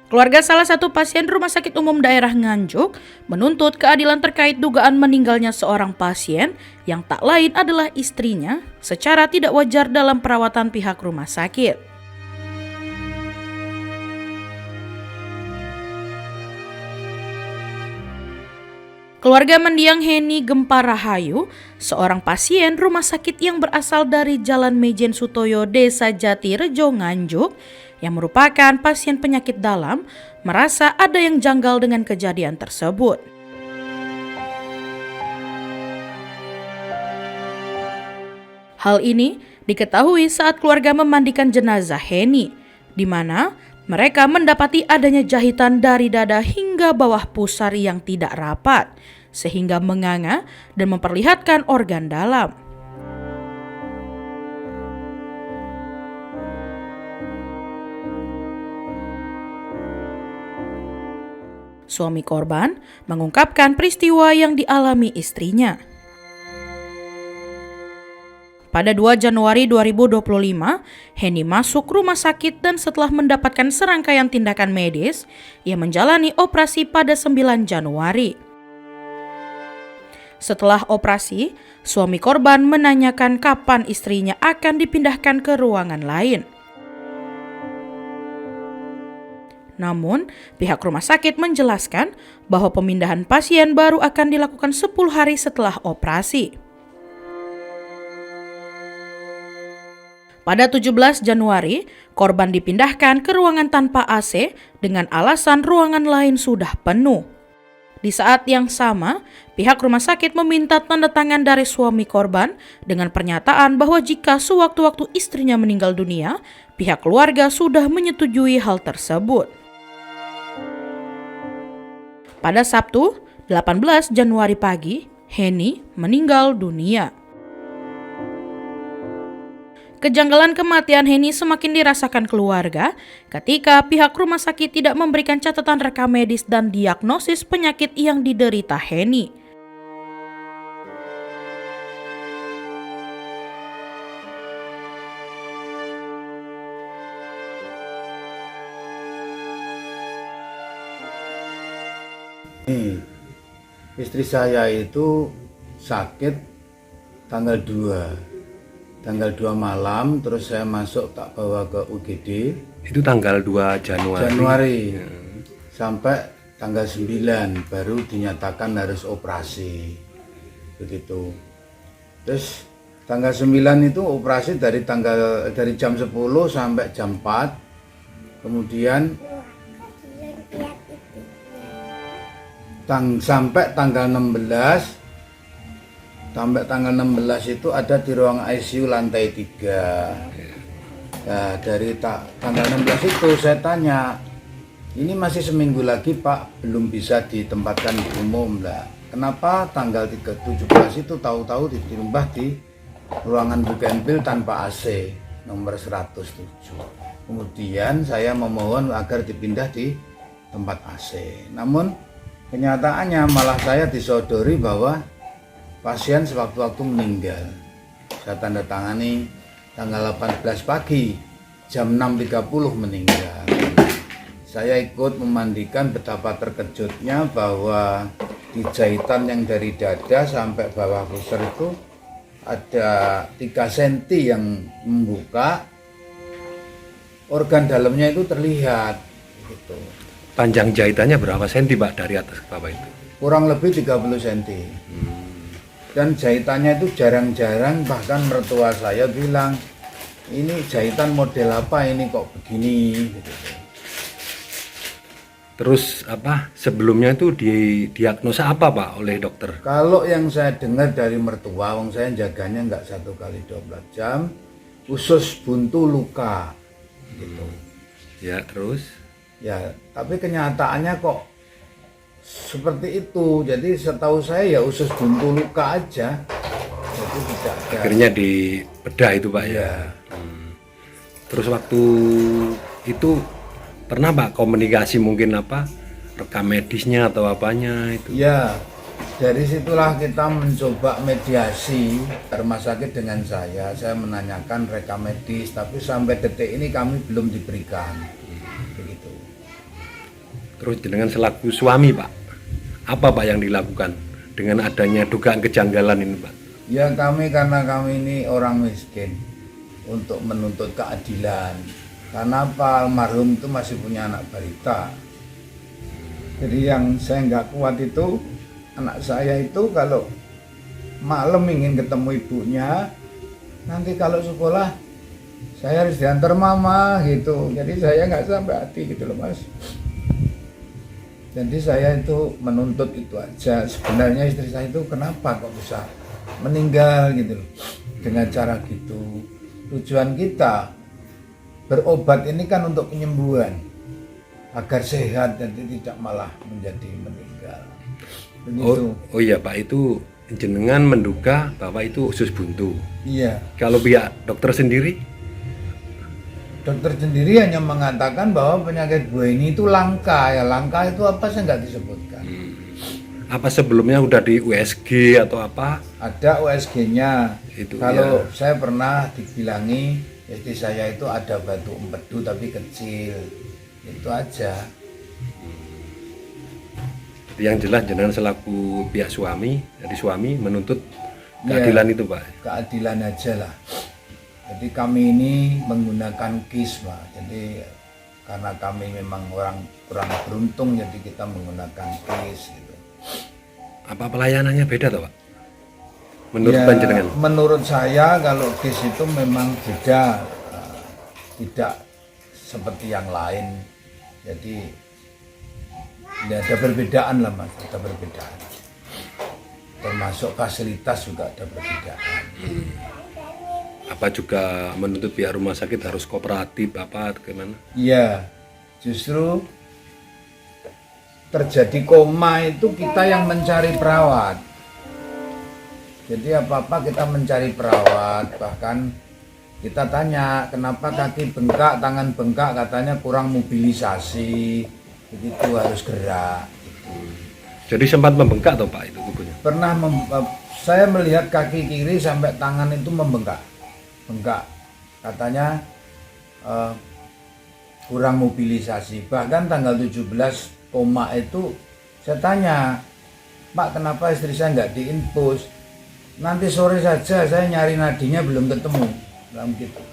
Keluarga salah satu pasien Rumah Sakit Umum Daerah Nganjuk menuntut keadilan terkait dugaan meninggalnya seorang pasien yang tak lain adalah istrinya secara tidak wajar dalam perawatan pihak rumah sakit. Keluarga mendiang Heni Gempa Rahayu, seorang pasien rumah sakit yang berasal dari Jalan Mejen Sutoyo, Desa Jati Rejo, Nganjuk, yang merupakan pasien penyakit dalam, merasa ada yang janggal dengan kejadian tersebut. Hal ini diketahui saat keluarga memandikan jenazah Heni, di mana mereka mendapati adanya jahitan dari dada hingga bawah pusar yang tidak rapat, sehingga menganga dan memperlihatkan organ dalam. Suami korban mengungkapkan peristiwa yang dialami istrinya. Pada 2 Januari 2025, Heni masuk rumah sakit dan setelah mendapatkan serangkaian tindakan medis, ia menjalani operasi pada 9 Januari. Setelah operasi, suami korban menanyakan kapan istrinya akan dipindahkan ke ruangan lain. Namun, pihak rumah sakit menjelaskan bahwa pemindahan pasien baru akan dilakukan 10 hari setelah operasi. Pada 17 Januari, korban dipindahkan ke ruangan tanpa AC dengan alasan ruangan lain sudah penuh. Di saat yang sama, pihak rumah sakit meminta tanda tangan dari suami korban dengan pernyataan bahwa jika sewaktu-waktu istrinya meninggal dunia, pihak keluarga sudah menyetujui hal tersebut. Pada Sabtu, 18 Januari pagi, Heni meninggal dunia. Kejanggalan kematian Heni semakin dirasakan keluarga ketika pihak rumah sakit tidak memberikan catatan rekam medis dan diagnosis penyakit yang diderita Heni. Istri saya itu sakit tanggal 2 malam, terus saya masuk tak bawa ke UGD. Itu tanggal 2 Januari. Sampai tanggal 9 baru dinyatakan harus operasi. Begitu. Terus tanggal 9 itu operasi dari jam 10 sampai jam 4. Kemudian sampai tanggal 16 itu ada di ruang ICU lantai 3. Nah, dari tanggal 16 itu saya tanya, ini masih seminggu lagi Pak, belum bisa ditempatkan di umum lah. Kenapa tanggal 17 itu tahu-tahu ditambah di ruangan Bugenpil tanpa AC nomor 107. Kemudian saya memohon agar dipindah di tempat AC. Namun kenyataannya malah saya disodori bahwa pasien sewaktu-waktu meninggal. Saya tanda tangani tanggal 18 pagi jam 6.30 meninggal. Saya ikut memandikan, betapa terkejutnya bahwa di jahitan yang dari dada sampai bawah pusar itu ada 3 cm yang membuka, organ dalamnya itu terlihat gitu. Panjang jahitannya berapa senti Pak dari atas ke bawah itu? Kurang lebih 30 cm. Dan jahitannya itu jarang-jarang, bahkan mertua saya bilang, ini jahitan model apa ini kok begini gitu. Terus sebelumnya itu didiagnosa apa Pak oleh dokter? Kalau yang saya dengar dari mertua, wong saya jaganya nggak 1 kali 12 jam, usus buntu luka gitu. Ya, terus? Ya, tapi kenyataannya kok seperti itu. Jadi setahu saya ya usus buntu luka aja. Jadi tidak ada. Akhirnya dibedah itu Pak ya. Terus waktu itu pernah Pak komunikasi mungkin rekam medisnya atau apanya itu? Ya, dari situlah kita mencoba mediasi rumah sakit dengan saya menanyakan rekam medis, tapi sampai detik ini kami belum diberikan. Begitu. Terus jenengan selaku suami Pak, apa Pak yang dilakukan dengan adanya dugaan kejanggalan ini Pak? Ya karena kami ini orang miskin, untuk menuntut keadilan. Karena Pak almarhum itu masih punya anak balita. Jadi yang saya nggak kuat itu, anak saya itu kalau malam ingin ketemu ibunya, nanti kalau sekolah saya harus diantar mama gitu. Jadi saya nggak sampai hati gitu loh Mas. Jadi saya itu menuntut itu aja. Sebenarnya istri saya itu kenapa kok bisa meninggal gitu loh, dengan cara gitu. Tujuan kita berobat ini kan untuk penyembuhan, agar sehat dan tidak malah menjadi meninggal. Begitu. Oh iya Pak, itu jenengan menduga bahwa itu usus buntu. Iya. Kalau pihak dokter sendiri? Dokter sendiri hanya mengatakan bahwa penyakit Bu ini itu langka. Ya langka itu apa saya nggak disebutkan. Apa sebelumnya udah di USG atau apa? Ada USG-nya. Itu, kalau ya. saya pernah dibilangi istri saya itu ada batu empedu tapi kecil. Itu aja. Yang jelas jenengan selaku pihak suami, jadi suami menuntut keadilan itu Pak. Keadilan aja lah. Jadi kami ini menggunakan KIS Pak. Jadi karena kami memang orang kurang beruntung, jadi kita menggunakan KIS gitu. Apa pelayanannya beda toh Pak? Menurut Ya, panjenengan? menurut saya kalau KIS itu memang beda, tidak seperti yang lain. Jadi ya ada perbedaan lah Mas, ada perbedaan. Termasuk fasilitas juga ada perbedaan. Apa juga menuntut pihak rumah sakit harus kooperatif apa gimana? Iya, justru terjadi koma itu kita yang mencari perawat. Jadi apa-apa kita mencari perawat, bahkan kita tanya kenapa kaki bengkak, tangan bengkak, katanya kurang mobilisasi, begitu harus gerak. Gitu. Jadi sempat membengkak toh Pak itu tubuhnya? Pernah saya melihat kaki kiri sampai tangan itu membengkak, katanya kurang mobilisasi. Bahkan tanggal 17 koma itu saya tanya, Pak kenapa istri saya nggak diinfus? Nanti sore saja, saya nyari nadinya belum ketemu. Dalam gitu.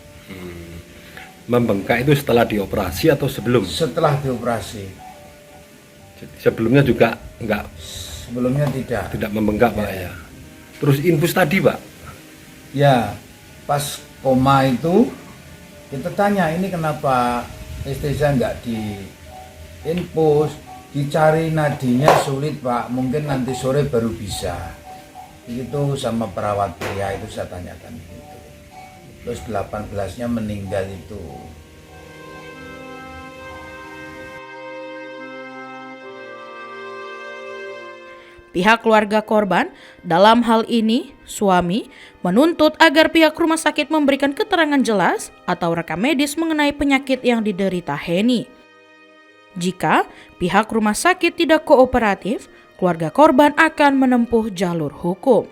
Membengkak itu setelah dioperasi atau sebelum? Setelah dioperasi. Sebelumnya juga enggak? Sebelumnya tidak. Tidak membengkak Pak ya. Terus infus tadi Pak? Ya, pas koma itu kita tanya ini kenapa istri saya nggak diinfus, dicari nadinya sulit Pak, mungkin nanti sore baru bisa. Itu sama perawat pria itu saya tanyakan gitu. Terus 18-nya meninggal itu. Pihak keluarga korban, dalam hal ini suami, menuntut agar pihak rumah sakit memberikan keterangan jelas atau rekam medis mengenai penyakit yang diderita Heni. Jika pihak rumah sakit tidak kooperatif, keluarga korban akan menempuh jalur hukum.